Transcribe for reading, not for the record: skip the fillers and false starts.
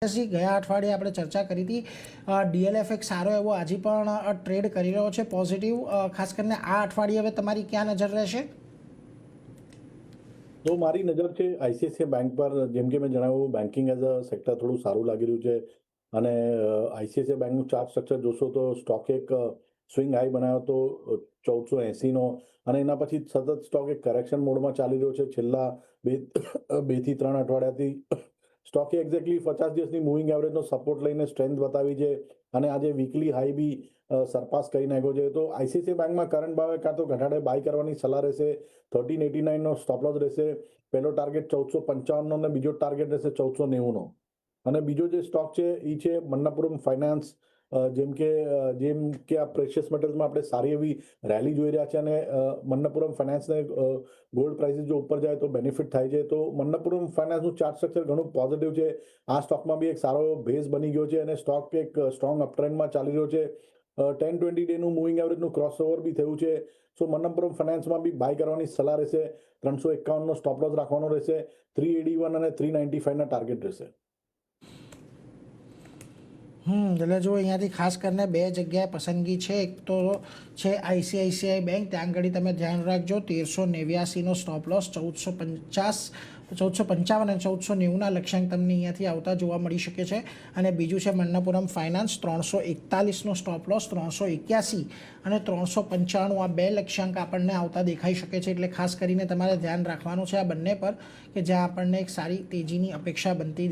ગયા અઠવાડિયે આપણે ચર્ચા કરી હતી ડીએલએફ એક સારો એવો આજે પણ ટ્રેડ કરી રહ્યો છે પોઝિટિવ ખાસ કરીને આ અઠવાડિયે હવે તમારી ક્યાં નજર રહેશે? તો મારી નજર છે આઈસીઆઈસીઆઈ બેંક પર. જેમ કે મેં જણાવ્યું, બેન્કિંગ એઝ અ સેક્ટર થોડું સારું લાગી રહ્યું છે અને આઈસીઆઈસીઆઈ બેંકનું ચાર્ટ સ્ટ્રક્ચર જોશો તો સ્ટોક એક સ્વિંગ હાઈ બનાવ્યો તો 1480નો, અને એના પછી સતત સ્ટોક એક કરેક્શન મોડમાં ચાલી રહ્યો છે છેલ્લા બે થી 3 અઠવાડિયાથી. સ્ટોકે એક્ઝેક્ટલી 50 દિવસની મૂવિંગ એવરેજનો સપોર્ટ લઈને સ્ટ્રેન્થ બતાવી છે અને આજે વીકલી હાઈ બી સરપાસ કરી નાખ્યો છે. તો આઈસીઆઈસીઆઈ બેંકમાં કરંટ ભાવે કાં તો ઘટાડે બાય કરવાની સલાહ રહેશે. 1389નો સ્ટોપ લોસ રહેશે. પહેલો ટાર્ગેટ 1455નો અને બીજો ટાર્ગેટ રહેશે 1490નો. અને બીજો જે સ્ટોક છે એ છે મન્નાપુરમ ફાઇનાન્સ. જેમ કે આ પ્રેશિયસ મેટલ્સમાં આપણે સારી એવી રેલી જોઈ રહ્યા છે અને મન્નાપુરમ ફાઇનાન્સને ગોલ્ડ પ્રાઇસીસ જો ઉપર જાય તો બેનિફિટ થાય છે. તો મન્નાપુરમ ફાઇનાન્સનું ચાર્ટ સ્ટ્રક્ચર ઘણું પોઝિટિવ છે. આ સ્ટોકમાં બી એક સારો બેઝ બની ગયો છે અને સ્ટોક એક સ્ટ્રોંગ અપટ્રેન્ડમાં ચાલી રહ્યો છે. 10-20 ડેનું મૂવિંગ એવરેજનું ક્રોસઓવર બી થયું છે. સો મન્નાપુરમ ફાઇનાન્સમાં બી બાય કરવાની સલાહ રહેશે. 351નો સ્ટોપ લોસ રાખવાનો રહેશે. 381 અને 395ના ટાર્ગેટ રહેશે. એટલે જો અહીંયાથી ખાસ કરીને બે જગ્યાએ પસંદગી છે. એક તો છે આઈસીઆઈસીઆઈ બેંક, ત્યાં આગળ તમે ધ્યાન રાખજો 1389નો સ્ટોપ લોસ, 1455 અને 1490ના લક્ષ્યાંક તમને અહીંયાથી આવતા જોવા મળી શકે છે. અને બીજું છે મન્નાપુરમ ફાઇનાન્સ, 341નો સ્ટોપ લોસ, 381 અને 395 આ બે લક્ષ્યાંક આપણને આવતા દેખાઈ શકે છે. એટલે ખાસ કરીને તમારે ધ્યાન રાખવાનું છે આ બંને પર કે જ્યાં આપણને એક સારી તેજીની અપેક્ષા બનતી